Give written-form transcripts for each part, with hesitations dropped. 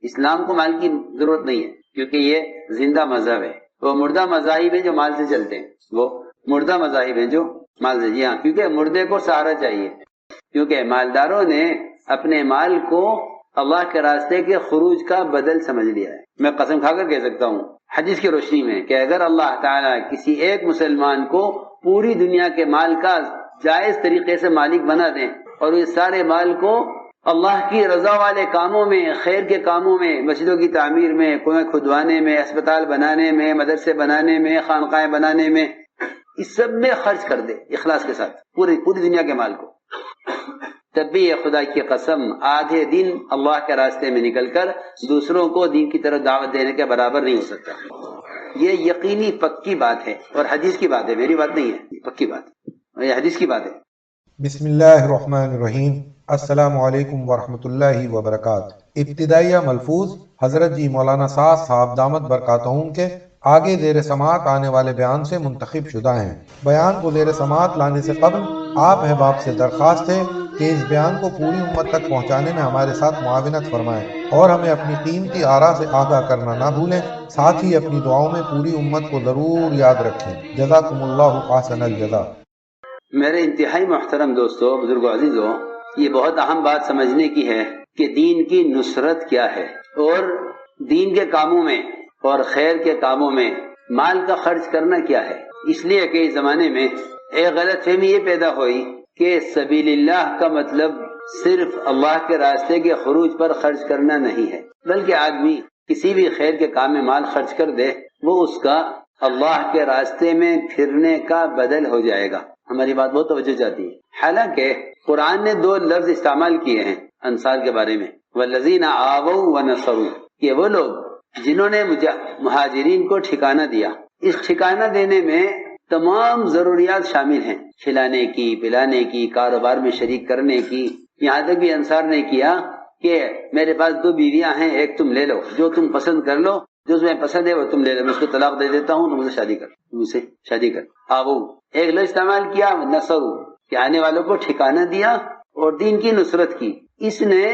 اسلام کو مال کی ضرورت نہیں ہے، کیونکہ یہ زندہ مذہب ہے۔ وہ مردہ مذاہب ہیں جو مال سے چلتے ہیں، وہ مردہ مذاہب ہیں جو مال سے، جی ہاں، کیونکہ مردے کو سہارا چاہیے، کیونکہ مالداروں نے اپنے مال کو اللہ کے راستے کے خروج کا بدل سمجھ لیا ہے۔ میں قسم کھا کر کہہ سکتا ہوں حدیث کی روشنی میں کہ اگر اللہ تعالیٰ کسی ایک مسلمان کو پوری دنیا کے مال کا جائز طریقے سے مالک بنا دیں اور اس سارے مال کو اللہ کی رضا والے کاموں میں، خیر کے کاموں میں، مسجدوں کی تعمیر میں، کنویں کھدوانے میں، اسپتال بنانے میں، مدرسے بنانے میں، خانقاہیں بنانے میں، اس سب میں خرچ کر دے اخلاص کے ساتھ پوری دنیا کے مال کو، تب بھی یہ خدا کی قسم آدھے دن اللہ کے راستے میں نکل کر دوسروں کو دین کی طرف دعوت دینے کے برابر نہیں ہو سکتا۔ یہ یقینی پکی بات ہے اور حدیث کی بات ہے، میری بات نہیں ہے، پکی بات ہے، یہ حدیث کی بات ہے۔ بسم اللہ الرحمن الرحیم۔ السلام علیکم ورحمۃ اللہ وبرکاتہ۔ ابتدائیہ ملفوظ حضرت جی مولانا سعد صاحب دامت برکاتہم کے آگے زیر سماعت آنے والے بیان سے منتخب شدہ ہیں۔ بیان کو زیر سماعت لانے سے قبل آپ احباب سے درخواست ہے کہ اس بیان کو پوری امت تک پہنچانے میں ہمارے ساتھ معاونت فرمائیں اور ہمیں اپنی قیمتی آراء سے آگاہ کرنا نہ بھولیں، ساتھ ہی اپنی دعاؤں میں پوری امت کو ضرور یاد رکھیں۔ جزاکم اللہ احسن الجزا۔ میرے انتہائی محترم دوستو، بزرگوں، عزیزوں، یہ بہت اہم بات سمجھنے کی ہے کہ دین کی نصرت کیا ہے اور دین کے کاموں میں اور خیر کے کاموں میں مال کا خرچ کرنا کیا ہے۔ اس لیے کہ اس زمانے میں ایک غلط فہمی یہ پیدا ہوئی کہ سبیل اللہ کا مطلب صرف اللہ کے راستے کے خروج پر خرچ کرنا نہیں ہے، بلکہ آدمی کسی بھی خیر کے کام میں مال خرچ کر دے وہ اس کا اللہ کے راستے میں پھرنے کا بدل ہو جائے گا۔ ہماری بات بہت توجہ چاہتی ہے۔ حالانکہ قرآن نے دو لفظ استعمال کیے ہیں انصار کے بارے میں، والذین آووا ونصروا، کہ وہ لوگ جنہوں نے مہاجرین کو ٹھکانہ دیا۔ اس ٹھکانہ دینے میں تمام ضروریات شامل ہیں، کھلانے کی، پلانے کی، کاروبار میں شریک کرنے کی، یہاں تک بھی انصار نے کیا کہ میرے پاس 2 بیویاں ہیں، ایک تم لے لو، جو تم پسند کر لو، جو تمہیں پسند ہے وہ تم لے لو، میں اس کو طلاق دے دیتا ہوں، تم سے شادی کر۔ آوو ایک لفظ استعمال کیا، نصرو، کہ آنے والوں کو ٹھکانہ دیا اور دین کی نصرت کی۔ اس نے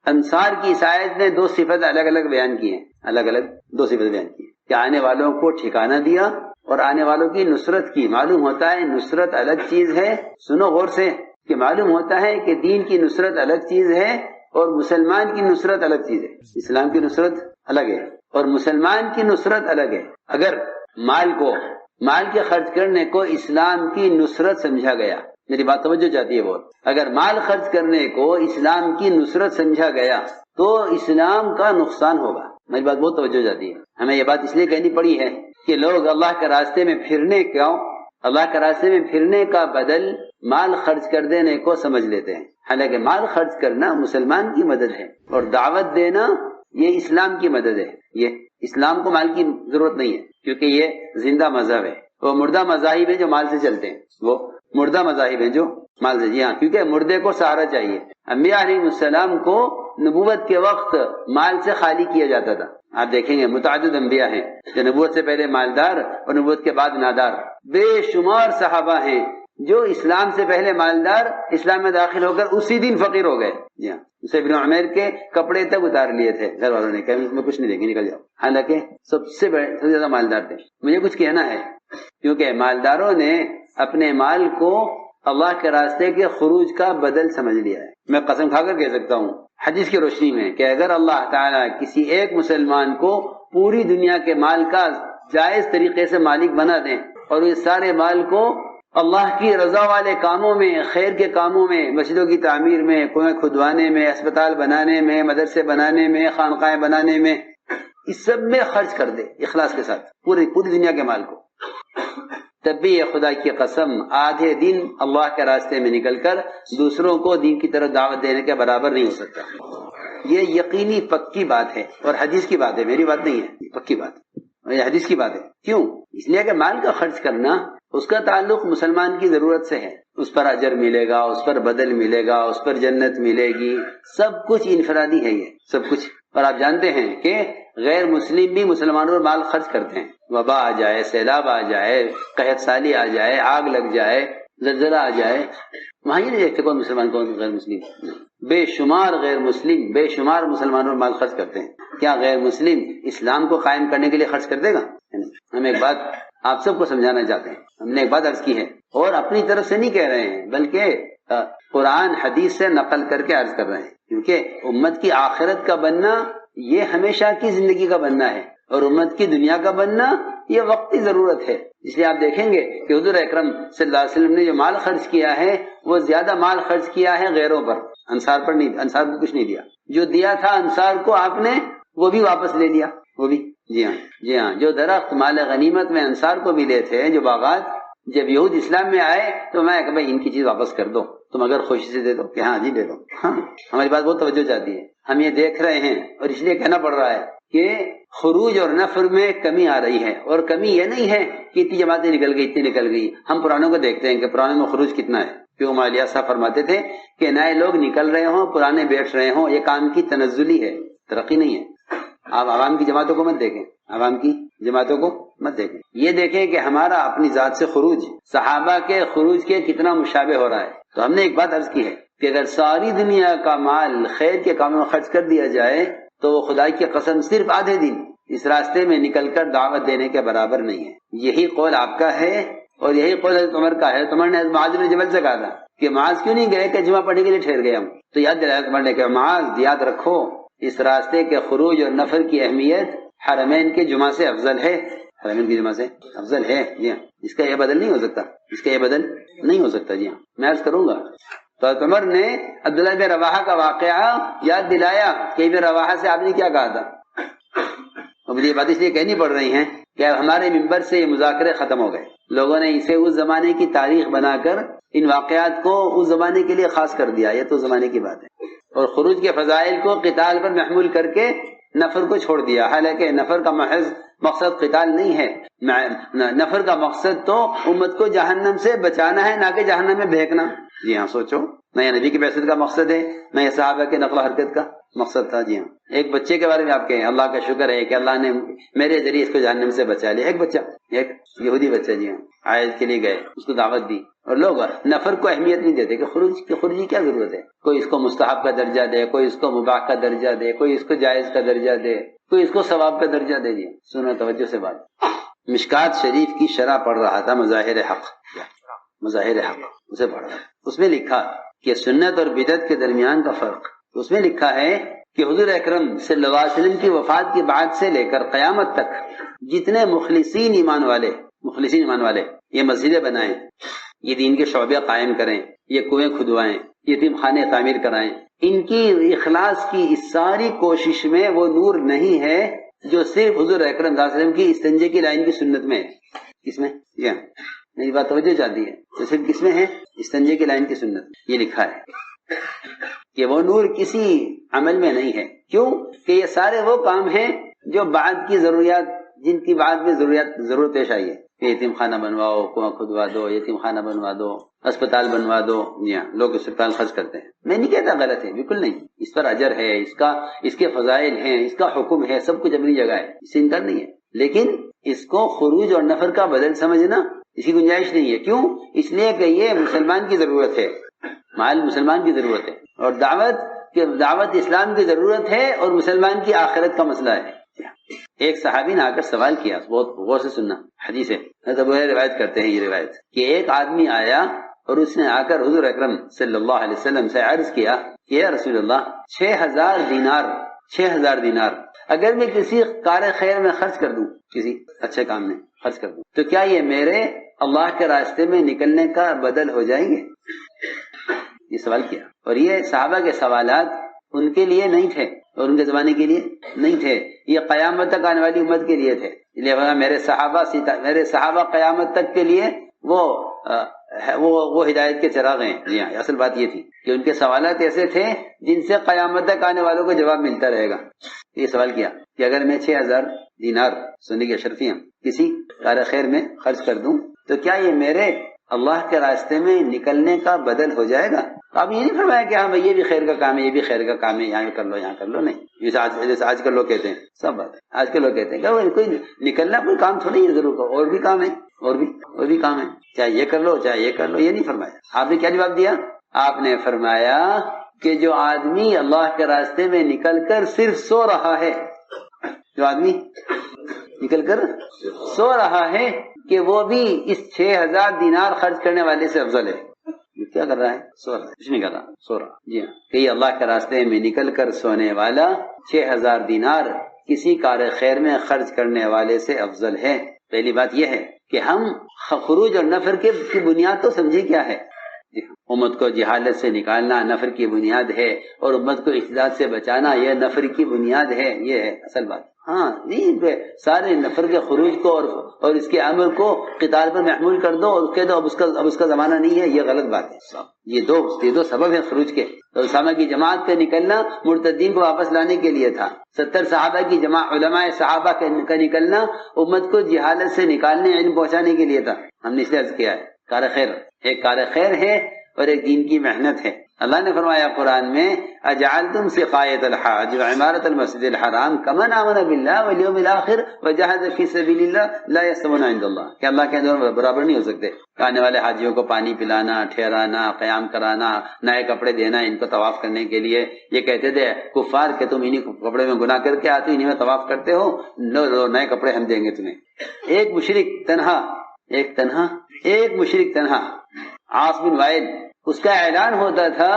انصار کی اس آیت نے 2 صفت الگ الگ بیان کی ہیں، الگ الگ 2 صفت بیان کی ہیں کہ آنے والوں کو ٹھکانہ دیا اور آنے والوں کی نصرت کی۔ معلوم ہوتا ہے نصرت الگ چیز ہے، سنو غور سے، کہ معلوم ہوتا ہے کہ دین کی نصرت الگ چیز ہے اور مسلمان کی نصرت الگ چیز ہے۔ اسلام کی نصرت الگ ہے اور مسلمان کی نصرت الگ ہے۔ اگر مال کے خرچ کرنے کو اسلام کی نصرت سمجھا گیا، میری بات توجہ چاہتی ہے بہت، اگر مال خرچ کرنے کو اسلام کی نصرت سمجھا گیا تو اسلام کا نقصان ہوگا۔ میری بات بہت توجہ چاہتی ہے۔ ہمیں یہ بات اس لیے کہنی پڑی ہے کہ لوگ اللہ کے راستے میں پھرنے کا بدل مال خرچ کر دینے کو سمجھ لیتے ہیں، حالانکہ مال خرچ کرنا مسلمان کی مدد ہے اور دعوت دینا یہ اسلام کی مدد ہے۔ یہ اسلام کو مال کی ضرورت نہیں ہے، کیونکہ یہ زندہ مذہب ہے۔ وہ مردہ مذاہب ہیں جو مال سے چلتے ہیں، وہ مردہ مذاہب ہیں جو مال سے، جی ہاں، کیونکہ مردے کو سہارا چاہیے۔ انبیاء علیہ السلام کو نبوت کے وقت مال سے خالی کیا جاتا تھا۔ آپ دیکھیں گے متعدد انبیاء ہیں جو نبوت سے پہلے مالدار اور نبوت کے بعد نادار، بے شمار صحابہ ہیں جو اسلام سے پہلے مالدار، اسلام میں داخل ہو کر اسی دن فقیر ہو گئے۔ جی ہاں، اسے ابن عمیر کے کپڑے تک اتار لیے تھے گھر والوں نے، کہ اس میں کچھ نہیں دیں گے، نکل جاؤ، حالانکہ سب سے زیادہ مالدار تھے۔ مجھے کچھ کہنا ہے، کیونکہ مالداروں نے اپنے مال کو اللہ کے راستے کے خروج کا بدل سمجھ لیا ہے۔ میں قسم کھا کر کہہ سکتا ہوں حدیث کی روشنی میں کہ اگر اللہ تعالیٰ کسی ایک مسلمان کو پوری دنیا کے مال کا جائز طریقے سے مالک بنا دیں اور اس سارے مال کو اللہ کی رضا والے کاموں میں، خیر کے کاموں میں، مسجدوں کی تعمیر میں، کنویں کھدوانے میں، اسپتال بنانے میں، مدرسے بنانے میں، خانقاہیں بنانے میں، اس سب میں خرچ کر دے اخلاص کے ساتھ پوری دنیا کے مال کو، تب بھی یہ خدا کی قسم آدھے دن اللہ کے راستے میں نکل کر دوسروں کو دین کی طرف دعوت دینے کے برابر نہیں ہو سکتا۔ یہ یقینی پکی بات ہے اور حدیث کی بات ہے، میری بات نہیں ہے، پکی بات ہے، یہ حدیث کی بات ہے۔ کیوں؟ اس لیے کہ مال کا خرچ کرنا اس کا تعلق مسلمان کی ضرورت سے ہے، اس پر اجر ملے گا، اس پر بدل ملے گا، اس پر جنت ملے گی، سب کچھ انفرادی ہے یہ سب کچھ۔ اور آپ جانتے ہیں کہ غیر مسلم بھی مسلمانوں پر مال خرچ کرتے ہیں، وبا آ جائے، سیلاب آ جائے، قحط سالی آ جائے، آگ لگ جائے، زلزلہ آ جائے، وہاں یہ نہیں دیکھتے کون مسلمان کون غیر مسلم، بے شمار غیر مسلم بے شمار مسلمانوں پر مال خرچ کرتے ہیں۔ کیا غیر مسلم اسلام کو قائم کرنے کے لیے خرچ کر دے گا؟ ہم ایک بات آپ سب کو سمجھانا چاہتے ہیں، ہم نے ایک بات عرض کی ہے اور اپنی طرف سے نہیں کہہ رہے ہیں بلکہ قرآن حدیث سے نقل کر کے عرض کر رہے ہیں، کیونکہ امت کی آخرت کا بننا یہ ہمیشہ کی زندگی کا بننا ہے اور امت کی دنیا کا بننا یہ وقتی ضرورت ہے۔ اس لیے آپ دیکھیں گے کہ حضور اکرم صلی اللہ علیہ وسلم نے جو مال خرچ کیا ہے وہ زیادہ مال خرچ کیا ہے غیروں پر، انصار پر نہیں، انصار کو کچھ نہیں دیا، جو دیا تھا انصار کو آپ نے وہ بھی واپس لے لیا، وہ بھی جی ہاں جو درخت مال غنیمت میں انصار کو ملے تھے، جو باغات، جب یہود اسلام میں آئے تو میں کہ بھائی ان کی چیز واپس کر دو، تم اگر خوشی سے دے دو کہ ہاں جی دے دو، ہاں ہماری بات بہت توجہ چاہتی ہے، ہم یہ دیکھ رہے ہیں اور اس لیے کہنا پڑ رہا ہے کہ خروج اور نفر میں کمی آ رہی ہے، اور کمی یہ نہیں ہے کہ اتنی جماعتیں نکل گئی، اتنی نکل گئی، ہم پرانوں کو دیکھتے ہیں کہ پرانے میں خروج کتنا ہے، کیوں مالیہ صاحب فرماتے تھے کہ نئے لوگ نکل رہے ہوں، پرانے بیٹھ رہے ہوں، یہ کام کی تنزلی ہے، ترقی نہیں ہے۔ آپ عوام کی جماعتوں کو مت دیکھیں، عوام کی جماعتوں کو مت دیکھیں، یہ دیکھیں کہ ہمارا اپنی ذات سے خروج صحابہ کے خروج کے کتنا مشابہ ہو رہا ہے۔ تو ہم نے ایک بات عرض کی ہے کہ اگر ساری دنیا کا مال خیر کے کاموں میں خرچ کر دیا جائے تو وہ خدا کی قسم صرف آدھے دن اس راستے میں نکل کر دعوت دینے کے برابر نہیں ہے۔ یہی قول آپ کا ہے اور یہی قول حضرت عمر کا ہے۔ عمر نے معاذ بن جبل سے کہا تھا کہ معاذ کیوں نہیں گئے کہ جمعہ پڑھنے کے لیے ٹھہر گئے ہم، تو یاد دلایا عمر نے کہ معاذ یاد رکھو اس راستے کے خروج اور نفر کی اہمیت حرمین کے جمعہ سے افضل ہے، حرمین کی جمعہ سے افضل ہے، جی ہاں، اس کا یہ بدل نہیں ہو سکتا، اس کا یہ بدل نہیں ہو سکتا، جی ہاں میں عرض کروں گا۔ تو عمر نے عبداللہ بن رواحہ کا واقعہ یاد دلایا کہ ابن رواحہ سے آپ نے کیا کہا تھا، اور مجھے یہ بات اس لیے کہنی پڑ رہی ہیں کہ ہمارے ممبر سے یہ مذاکرے ختم ہو گئے، لوگوں نے اسے اس زمانے کی تاریخ بنا کر ان واقعات کو اس زمانے کے لیے خاص کر دیا، یہ تو زمانے کی بات ہے، اور خروج کے فضائل کو قتال پر محمول کر کے نفر کو چھوڑ دیا، حالانکہ نفر کا محض مقصد قتال نہیں ہے، نفر کا مقصد تو امت کو جہنم سے بچانا ہے، نہ کہ جہنم میں بھینکنا۔ جی ہاں سوچو، نہ یہ نبی کی بعثت کا مقصد ہے، نہ یہ صحابہ کے نقل و حرکت کا مقصد تھا۔ جی ہاں، ایک بچے کے بارے میں آپ کہیں اللہ کا شکر ہے کہ اللہ نے میرے ذریعے اس کو جہنم سے بچا لیا، ایک بچہ، ایک یہودی بچہ، جی ہاں آیت کے لیے گئے، اس کو دعوت دی، اور لوگ نفر کو اہمیت نہیں دیتے کہ خروج کی کیا ضرورت ہے، کوئی اس کو مستحب کا درجہ دے، کوئی اس کو مباح کا درجہ دے، کوئی اس کو جائز کا درجہ دے، کوئی اس کو ثواب کا درجہ دے۔ جی سنو توجہ سے بات، مشکات شریف کی شرح پڑھ رہا تھا، مظاہر حق، مظاہر حق اسے پڑھ رہا، اس میں لکھا کہ سنت اور بدعت کے درمیان کا فرق، اس میں لکھا ہے کہ حضور اکرم صلی اللہ علیہ وسلم کی وفات کے بعد سے لے کر قیامت تک جتنے مخلصین ایمان والے یہ مسجدیں بنائیں، یہ دین کے شعبے قائم کریں، یہ کنویں کھدوائیں، یتیم خانے تعمیر کرائیں، ان کی اخلاص کی اس ساری کوشش میں وہ نور نہیں ہے جو صرف حضور اکرم صلی اللہ علیہ وسلم کی استنجے کی لائن کی سنت میں ہے۔ کس میں؟ جی ہاں میری بات توجہ چاہتی ہے، تو صرف کس میں ہے؟ استنجے کی لائن کی سنت، یہ لکھا ہے کہ وہ نور کسی عمل میں نہیں ہے۔ کیوں کہ یہ سارے وہ کام ہیں جو بعد کی ضروریات، جن کی بعد میں ضرورت پیش آئی ہے، کہ یتیم خانہ بنواؤ، کنواں کھدوا دو، یتیم خانہ بنوا دو، اسپتال بنوا دو۔ جی ہاں لوگ اسپتال خرچ کرتے ہیں، میں نہیں کہتا غلط ہے، بالکل نہیں، اس پر اجر ہے، اس کے فضائل ہیں، اس کا حکم ہے، سب کچھ اپنی جگہ ہے، اس سے انکار نہیں ہے، لیکن اس کو خروج اور نفر کا بدل سمجھنا اس کی گنجائش نہیں ہے۔ کیوں؟ اس لیے کہ یہ مسلمان کی ضرورت ہے، مال مسلمان کی ضرورت ہے، اور دعوت اسلام کی ضرورت ہے، اور مسلمان کی آخرت کا مسئلہ ہے۔ ایک صحابی نے آ کر سوال کیا، بہت غور سے سننا، حدیث ہے، روایت کرتے ہیں یہ روایت، کہ ایک آدمی آیا اور اس نے آ کر حضور اکرم صلی اللہ علیہ وسلم سے عرض کیا کہ یا رسول اللہ 6,000 دینار اگر میں کسی کار خیر میں خرچ کر دوں، کسی اچھے کام میں خرچ کر دوں، تو کیا یہ میرے اللہ کے راستے میں نکلنے کا بدل ہو جائیں گے؟ یہ سوال کیا، اور یہ صحابہ کے سوالات ان کے لیے نہیں تھے اور ان کے زمانے کے لیے نہیں تھے، یہ قیامت تک آنے والی امت کے لیے تھے۔ لہذا میرے صحابہ قیامت تک کے لیے وہ ہدایت کے چراغ ہیں۔ جی ہاں اصل بات یہ تھی کہ ان کے سوالات ایسے تھے جن سے قیامت تک آنے والوں کو جواب ملتا رہے گا۔ یہ سوال کیا کہ اگر میں 6,000 دینار سونے کی اشرفیاں کسی کار خیر میں خرچ کر دوں تو کیا یہ میرے اللہ کے راستے میں نکلنے کا بدل ہو جائے گا؟ اب یہ نہیں فرمایا کہ ہاں بھائی یہ بھی خیر کا کام ہے، یہ بھی خیر کا کام ہے، یہاں کر لو، نہیں، جیسے آج کل لوگ کہتے ہیں، سب بات ہے، آج کل لوگ کہتے ہیں کہ کوئی نکلنا کوئی کام تھوڑی ہے، ضرور اور بھی کام ہے، اور بھی کام ہے، چاہے یہ کر لو چاہے یہ کر لو، یہ نہیں فرمایا۔ آپ نے کیا جواب دیا؟ آپ نے فرمایا کہ جو آدمی اللہ کے راستے میں نکل کر صرف سو رہا ہے جو آدمی نکل کر سو رہا ہے کہ وہ بھی اس 6000 دینار خرچ کرنے والے سے افضل ہے. یہ کیا کر رہا ہے؟ سو رہا ہے، کچھ نہیں کر رہا، سو رہا. جی ہاں، کہ اللہ کے راستے میں نکل کر سونے والا 6000 دینار کسی کار خیر میں خرچ کرنے والے سے افضل ہے. پہلی بات یہ ہے کہ ہم خروج اور نفر کی بنیاد تو سمجھے کیا ہے. امت کو جہالت سے نکالنا نفر کی بنیاد ہے، اور امت کو اجتہاد سے بچانا یہ نفر کی بنیاد ہے. یہ ہے اصل بات. ہاں نہیں، سارے نفر کے خروج کو اور اس کے عمل کو قتال پر محمول کر دو اور کہہ دو اب اس کا زمانہ نہیں ہے. یہ غلط بات ہے. یہ دو سبب ہیں خروج کے. تو اسامہ کی جماعت کا نکلنا مرتدین کو واپس لانے کے لیے تھا. 70 صحابہ کی جماعت علماء صحابہ کا نکلنا امت کو جہالت سے نکالنے، علم پہنچانے کے لیے تھا. ہم نے اس لیے عرض کیا ہے کار خیر، ایک کار خیر ہے اور ایک دین کی محنت ہے. اللہ نے فرمایا قرآن میں اجعلتم سقایۃ الحاج وعمارۃ المسجد الحرام کمن آمن باللہ والیوم الآخر وجاہد فی سبیل اللہ لا یستوون عند اللہ. کہ اللہ کے اندر برابر نہیں ہو سکتے. آنے والے حاجیوں کو پانی پلانا، ٹھہرانا، قیام کرانا، نئے کپڑے دینا ان کو طواف کرنے کے لیے. یہ کہتے تھے کفار کہ تم انہی کپڑے میں گناہ کر کے آتے انہی میں طواف کرتے ہو، لو نئے کپڑے ہم دیں گے تمہیں. ایک مشرک تنہا عاص بن وائل، اس کا اعلان ہوتا تھا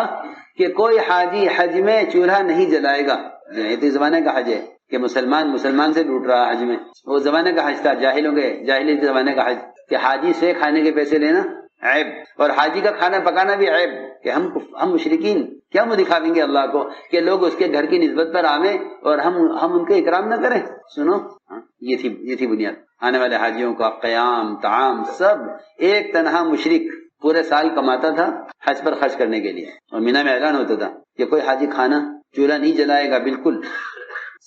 کہ کوئی حاجی حج میں چولہا نہیں جلائے گا. یہ تو زمانے کا حج ہے کہ مسلمان سے لوٹ رہا حج میں. وہ زمانے کا حج تھا، جاہلی زمانے کا حج، کہ حاجی سے کھانے کے پیسے لینا عیب، اور حاجی کا کھانا پکانا بھی عیب. کہ ہم مشرکین کیا منہ دکھاویں گے اللہ کو کہ لوگ اس کے گھر کی نسبت پر آویں اور ہم ان کے اکرام نہ کریں. سنو، یہ تھی بنیاد. آنے والے حاجیوں کا قیام، طعام، سب. ایک تنہا مشرک پورے سال کماتا تھا حج پر خرچ کرنے کے لیے، اور مینا میں اعلان ہوتا تھا کہ کوئی حاجی کھانا چولہا نہیں جلائے گا. بالکل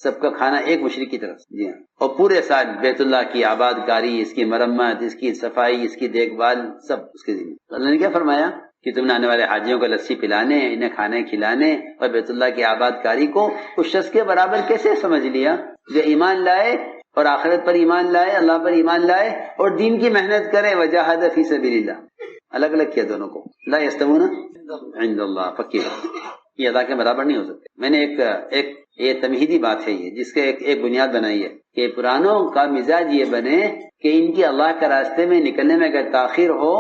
سب کا کھانا ایک مشرک کی طرف. جی ہاں. اور پورے سال بیت اللہ کی آباد کاری، اس کی مرمت، اس کی صفائی، اس کی دیکھ بھال سب اس کے ذمہ. اللہ نے کیا فرمایا کہ تم نے آنے والے حاجیوں کو لسی پلانے، انہیں کھانے کھلانے اور بیت اللہ کی آباد کاری کو اس شخص کے برابر کیسے سمجھ لیا جو ایمان لائے اور آخرت پر ایمان لائے، اللہ پر ایمان لائے اور دین کی محنت کرے. وجاہد فی سبیل اللہ. الگ الگ کیا دونوں کو. لا یستوون عند اللہ. پکی یہ اللہ کے برابر نہیں ہو سکتے. میں نے ایک یہ تمہیدی بات ہے، یہ جس کے ایک بنیاد بنائی ہے کہ پرانوں کا مزاج یہ بنے کہ ان کی اللہ کے راستے میں نکلنے میں اگر تاخیر ہو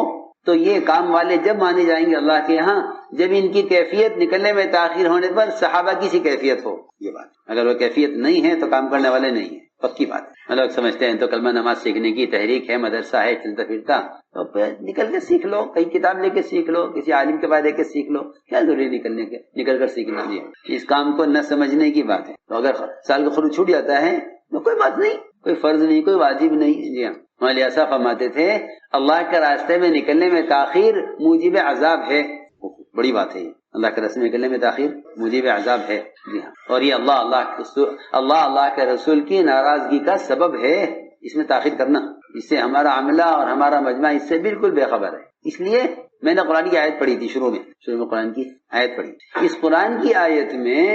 تو یہ کام والے جب مانے جائیں گے اللہ کے ہاں جب ان کی کیفیت نکلنے میں تاخیر ہونے پر صحابہ کی سی کیفیت ہو. یہ بات اگر وہ کیفیت نہیں ہے تو کام کرنے والے نہیں ہیں. پکی بات ہے. لوگ سمجھتے ہیں تو کلمہ نماز سیکھنے کی تحریک ہے، مدرسہ ہے، چلتا پھرتا تو نکل کے سیکھ لو، کئی کتاب لے کے سیکھ لو، کسی عالم کے بعد لے کے سیکھ لو. کیا ضروری نکل کر سیکھنا. اس کام کو نہ سمجھنے کی بات ہے. تو اگر سال کا خروج چھوٹ جاتا ہے تو کوئی بات نہیں، کوئی فرض نہیں، کوئی واجب نہیں. جی ہاں. مولانا ایسا فرماتے تھے اللہ کے راستے میں نکلنے میں تاخیر موجب عذاب ہے. بڑی بات ہے. اللہ کے راستے میں نکلنے میں تاخیر موجب عذاب ہے. جی ہاں. اور یہ اللہ کے رسول کی ناراضگی کا سبب ہے اس میں تاخیر کرنا. اس سے ہمارا عملہ اور ہمارا مجمع اس سے بالکل بے خبر ہے. اس لیے میں نے قرآن کی آیت پڑھی تھی، شروع میں قرآن کی آیت پڑھی. اس قرآن کی آیت میں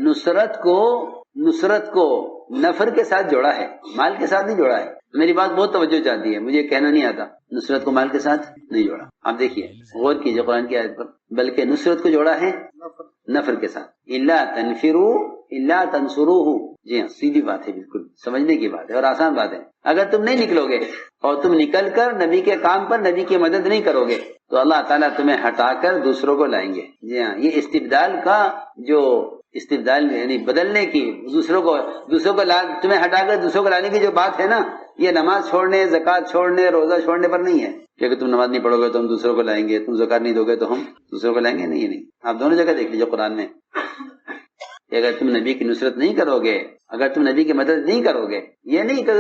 نصرت کو نفر کے ساتھ جوڑا ہے، مال کے ساتھ نہیں جوڑا ہے. میری بات بہت توجہ چاہتی ہے، مجھے کہنا نہیں آتا. نصرت کو مال کے ساتھ نہیں جوڑا. آپ دیکھیے، غور کیجیے قرآن کی آیت پر. بلکہ نصرت کو جوڑا ہے نفر کے ساتھ. الا تنفروا الا تنصروه. جی ہاں، سیدھی بات ہے، بالکل سمجھنے کی بات ہے اور آسان بات ہے. اگر تم نہیں نکلو گے اور تم نکل کر نبی کے کام پر نبی کی مدد نہیں کرو گے تو اللہ تعالیٰ تمہیں ہٹا کر دوسروں کو لائیں گے. جی ہاں، یہ استبدال یعنی بدلنے کی، دوسروں کو تمہیں ہٹا کر دوسروں کو لانے کی جو بات ہے نا، یہ نماز چھوڑنے، زکوٰۃ چھوڑنے، روزہ چھوڑنے پر نہیں ہے کہ اگر تم نماز نہیں پڑھو گے تو ہم دوسروں کو لائیں گے، تم زکوٰۃ نہیں دو گے تو ہم دوسروں کو لائیں گے. نہیں، آپ دونوں جگہ دیکھ لیجیے قرآن میں کہ اگر تم نبی کی نصرت نہیں کرو گے، اگر تم نبی کی مدد نہیں کرو گے، یہ نہیں کہ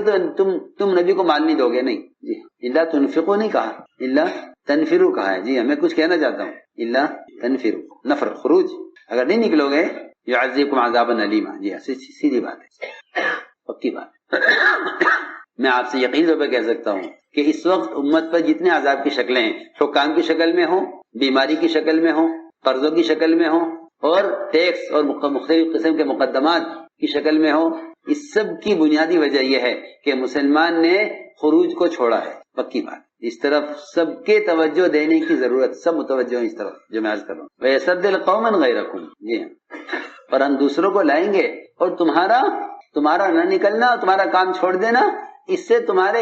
تم نبی کو مال نہیں دو گے. نہیں. جی الا تنفقوا نہیں کہا، الا تنفروا کہا ہے. جی ہاں، میں کچھ کہنا چاہتا ہوں. الا تنفروا، نفر، خروج. اگر نہیں نکلو گے يعذبكم عذابا الیما. جی ہاں، سیدھی بات ہے، پکی بات. میں آپ سے یقین طور پہ کہہ سکتا ہوں کہ اس وقت امت پر جتنے عذاب کی شکلیں ہیں، حکام کی شکل میں ہوں، بیماری کی شکل میں ہوں، قرضوں کی شکل میں ہوں، اور ٹیکس اور مختلف قسم کے مقدمات کی شکل میں ہوں، اس سب کی بنیادی وجہ یہ ہے کہ مسلمان نے خروج کو چھوڑا ہے. پکی بات. اس طرف سب کے توجہ دینے کی ضرورت، سب متوجہ ہیں اس طرف جو میں عرض کر رہا ہوں. وَيَسَدِّلْ قَوْمًا غَيْرَكُمْ. جی ہاں، اور ہم دوسروں کو لائیں گے اور تمہارا نہ نکلنا اور تمہارا کام چھوڑ دینا، اس سے تمہارے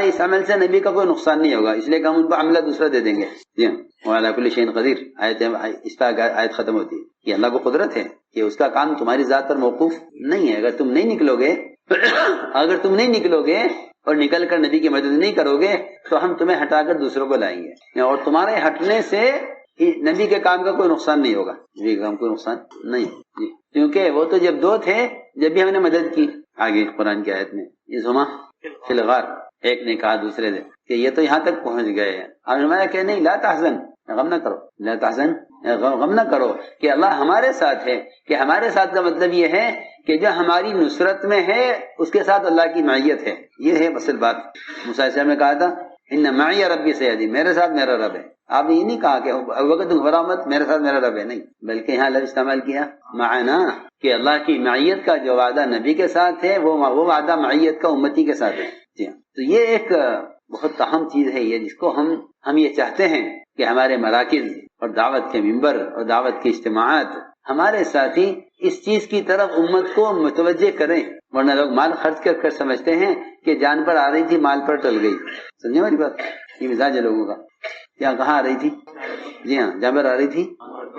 اس عمل سے نبی کا کوئی نقصان نہیں ہوگا، اس لیے کہ ہم ان کو عملہ دوسرا دے دیں گے. جی ہاں، وَعَلَىٰ كُلِّ شَيْءٍ قَدِيرٌ اس پر آیت ختم ہوتی ہے کہ اللہ کو قدرت ہے کہ اس کا کام تمہاری ذات پر موقوف نہیں ہے. اگر تم نہیں نکلو گے اور نکل کر نبی کی مدد نہیں کرو گے تو ہم تمہیں ہٹا کر دوسروں کو لائیں گے، اور تمہارے ہٹنے سے نبی کے کام کا کوئی نقصان نہیں ہوگا. نبی کے کام کوئی نقصان نہیں، کیونکہ وہ تو جب دو تھے جب بھی ہم نے مدد کی. آگے قرآن کی آیت میں اذ فی الغار، ایک نے کہا دوسرے نے کہ یہ تو یہاں تک پہنچ گئے ہیں. آپ نے فرمایا کہ نہیں، لا تحزن، غم نہ کرو، لا تحزن، غم نہ کرو کہ اللہ ہمارے ساتھ ہے. کہ ہمارے ساتھ کا مطلب یہ ہے کہ جو ہماری نصرت میں ہے اس کے ساتھ اللہ کی معیت ہے. یہ ہے اصل بات. موسیٰ علیہ السلام نے کہا تھا ان معی ربی سیہدی، میرے ساتھ میرا رب ہے. آپ نے یہ نہیں کہا کہ وقت گھبراؤ مت، میرے ساتھ میرا رب ہے، نہیں، بلکہ یہاں لفظ استعمال کیا معنا، کہ اللہ کی معیت کا جو وعدہ نبی کے ساتھ ہے وہ وعدہ معیت کا امتی کے ساتھ ہے. جی ہاں، تو یہ ایک بہت اہم چیز ہے، یہ جس کو ہم یہ چاہتے ہیں کہ ہمارے مراکز اور دعوت کے ممبر اور دعوت کے اجتماعات ہمارے ساتھی اس چیز کی طرف امت کو متوجہ کریں. ورنہ لوگ مال خرچ کر سمجھتے ہیں کہ جان پر آ رہی تھی مال پر ٹل گئی. سمجھے ہماری بات؟ یہ مزاج ہے لوگوں کا. کہاں آ رہی تھی؟ جی ہاں، جان پر آ رہی تھی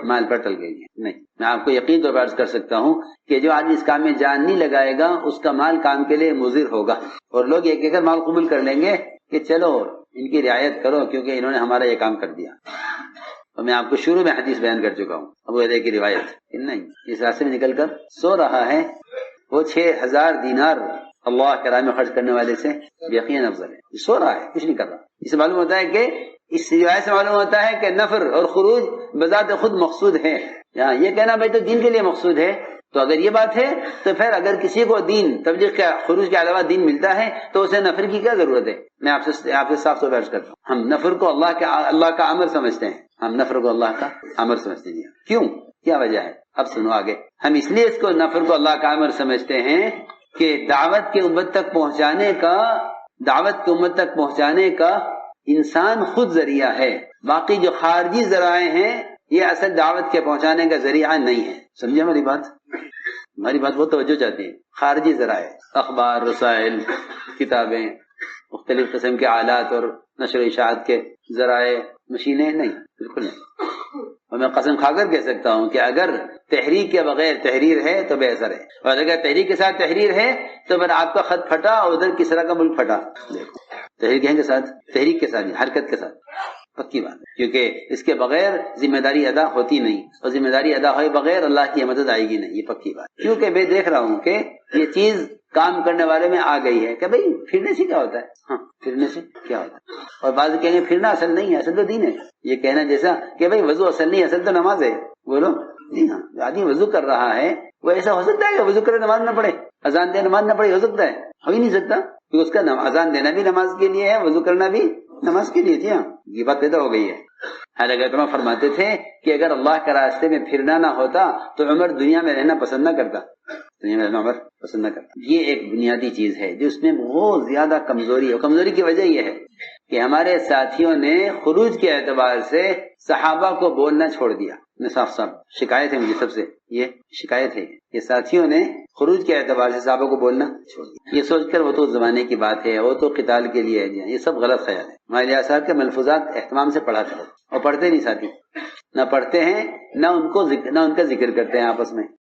مال پر ٹل گئی. نہیں، میں آپ کو یقین طور پر عرض کر سکتا ہوں کہ جو آدمی اس کام میں جان نہیں لگائے گا اس کا مال کام کے لیے مضر ہوگا. اور لوگ یہ کہہ کر مال قبول کر لیں گے کہ چلو ان کی رعایت کرو کیونکہ انہوں نے ہمارا یہ کام کر دیا. اور میں آپ کو شروع میں حدیث بیان کر چکا ہوں، ابو ہریرہ کی روایت. نہیں، اس راستے میں نکل کر سو رہا ہے وہ 6000 دینار اللہ کے راہ میں خرچ کرنے والے سے یقین افضل ہے. سو رہا ہے، کچھ نہیں کر رہا. اس سے معلوم ہوتا ہے کہ اس روایت سے معلوم ہوتا ہے کہ نفر اور خروج بذات خود مقصود ہے. یہاں یہ کہنا بھائی تو دین کے لیے مقصود ہے، تو اگر یہ بات ہے تو پھر اگر کسی کو دین تبلیغ کا خروج کے علاوہ دین ملتا ہے تو اسے نفر کی کیا ضرورت ہے؟ میں آپ سے صاف طور پر عرض کرتا ہوں، ہم نفر کو اللہ کا امر سمجھتے ہیں. ہم نفر کو اللہ کا امر سمجھتے ہیں. کیوں؟ کیا وجہ ہے؟ اب سنو آگے. ہم اس لیے اس کو نفر کو اللہ کا امر سمجھتے ہیں کہ دعوت کے امت تک پہنچانے کا انسان خود ذریعہ ہے. باقی جو خارجی ذرائع ہیں یہ اصل دعوت کے پہنچانے کا ذریعہ نہیں ہے. سمجھے ہماری بات بہت توجہ چاہتی ہے. خارجی ذرائع، اخبار، رسائل، کتابیں، مختلف قسم کے آلات اور نشر و اشاعت کے ذرائع، مشینیں، نہیں، بالکل نہیں. اور میں قسم کھا کر کہہ سکتا ہوں کہ اگر تحریک کے بغیر تحریر ہے تو بے اثر ہے، اور اگر تحریک کے ساتھ تحریر ہے تو پھر آپ کا خط پھٹا اور ادھر کسرا کا ملک پھٹا. تحریک کے ساتھ حرکت کے ساتھ پکی بات ہے، کیونکہ اس کے بغیر ذمہ داری ادا ہوتی نہیں، اور ذمہ داری ادا ہوئے بغیر اللہ کی مدد آئے گی نہیں. یہ پکی بات. کیونکہ میں دیکھ رہا ہوں کہ یہ چیز کام کرنے والے میں آ گئی ہے کہ بھئی پھرنے سے کیا ہوتا ہے. ہاں، پھرنے سے کیا ہوتا ہے. اور بعض کہیں گے پھرنا اصل نہیں ہے، اصل تو دین ہے. یہ کہنا جیسا کہ بھئی وضو اصل نہیں، اصل تو نماز ہے. بولو جی ہاں، آدمی وضو کر رہا ہے، وہ ایسا ہو سکتا ہے کہ وضو کرے نماز نہ پڑھے، اذان دے نماز نہ پڑھے؟ ہو سکتا ہے؟ ہو ہی نہیں سکتا، کیونکہ اس کا اذان دینا بھی نماز کے لیے ہے، وضو کرنا بھی نماز کے لیے. جی ہاں، یہ بات پیدا ہو گئی ہے. حالانکہ علماء فرماتے تھے کہ اگر اللہ کے راستے میں پھرنا نہ ہوتا تو عمر دنیا میں رہنا پسند نہ کرتا. یہ ایک بنیادی چیز ہے جو اس میں بہت زیادہ کمزوری ہے. کمزوری کی وجہ یہ ہے کہ ہمارے ساتھیوں نے خروج کے اعتبار سے صحابہ کو بولنا چھوڑ دیا. صاف شکایت ہے مجھے سب سے، یہ شکایت ہے کہ ساتھیوں نے خروج کے اعتبار سے صحابہ کو بولنا چھوڑ دیا، یہ سوچ کر وہ تو زمانے کی بات ہے، وہ تو قتال کے لیے ہے. یہ سب غلط خیال ہے. ہمارے لحاظ صاحب کے ملفوظات اہتمام سے پڑھا کرو، اور پڑھتے نہیں ساتھی، نہ پڑھتے ہیں نہ ان کا ذکر کرتے ہیں آپس میں.